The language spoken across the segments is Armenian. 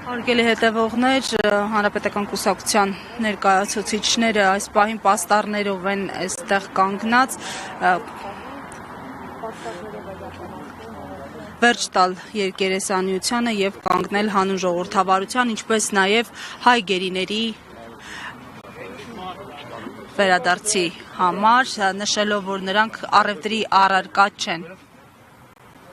Հարգելի հետևողներ, Հանրապետական կուսակցության ներկայացուցիչները այս պահին պաստառներով են այստեղ կանգնած, վերջ տալ երկերեսանիությանը եւ կանգնել հանուն ժողովրդավարության, ինչպես նաեւ հայ գերիների վերադարձի համար, նշելով, որ նրանք առևտրի առարկա չեն։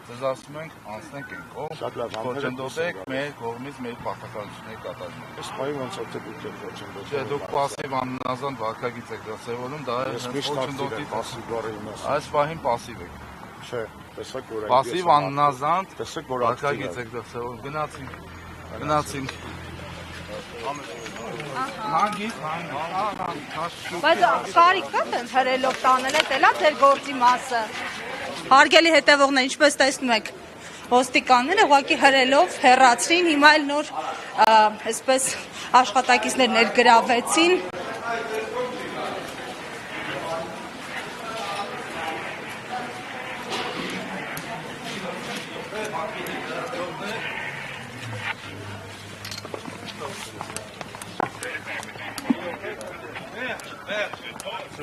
Ձեզ ասում ենք անցնենք այն կողմ, խոչընդոտեք մեր կողմից մեր պարտականությունների կատարումը։ Այս պահին ոնց է դուք եք խոչընդոտում։ Չէ, դուք պասիվ աննազան վարքագիծ եք դասավորում, դա է խոչընդոտի պասիվ բառը իմաստը։ Այս պահին պասիվ եք։ Չէ, տեսակ որ Պասիվ աննազան տեսակ որ վարքագիծ եք դասավորում, գնացինք։ Բայց կարիք կա տենց հրելով տանել է, տելա ձեր գործի մասը։ Հարգելի հետևողներ, ինչպես տեսնում եք, ոստիկանները ուղղակի հրելով հեռացրին, հիմա էլ նոր այսպես աշխատակիցներ ներգրավեցին։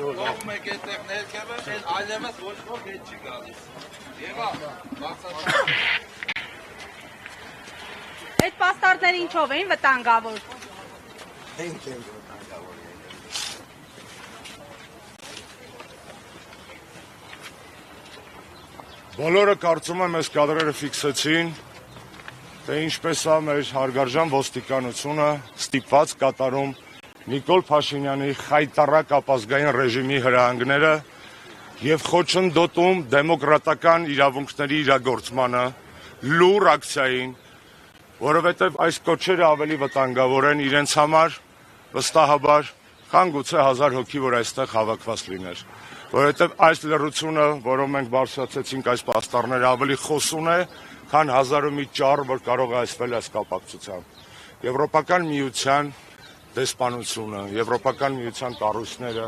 Ով մեկ այդտեղ ներքևը, այլևս ոչ ոք հետ չի գալիս։ Եվա, բացատրեմ։ Այդ պաստառները ինչով էին վտանգավոր։ Բոլորը կարծում եմ այս կադրերը ֆիքսեցին, թե ինչպես է մեր հարգարժան ոստիկանությունը ստիպված կատարում Նիկոլ Փաշինյանի խայտառակ ապազգային ռեժիմի հրահանգները եւ խոչընդոտում դեմոկրատական իրավունքների իրագործմանը լուր ակցիային, որովհետեւ այս կոչերը ավելի վտանգավոր են իրենց համար վստահաբար, քան գուցե 1000 հոգի, որ այստեղ հավաքված լիներ, որովհետեւ այս լռությունը, որով մենք բարձրացեցինք այս պաստառները, ավելի խոսուն է, քան 1000 ու մի ճառ, որ կարող է ասվել այս կապակցությամբ։ Եվրոպական միության դեսպանությունը, Եվրոպական միության կառույցները,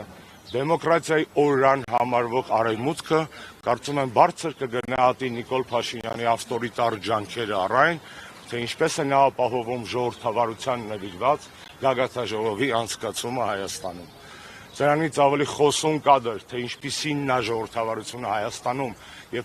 դեմոկրատիայի օրրան համարվող արևմուտքը, կարծում եմ բարձր կգնահատի Նիկոլ Փաշինյանի ավտորիտար ջանքերը առայն, թե ինչպես է նա ապահովում ժողովրդավարության նվիրված գագաթնաժողովի անցկացումը Հայաստանում։ Սրանից ավելի խոսուն կադր, թե ինչպիսին նա ժողովրդավարությունը Հայաստանում եւ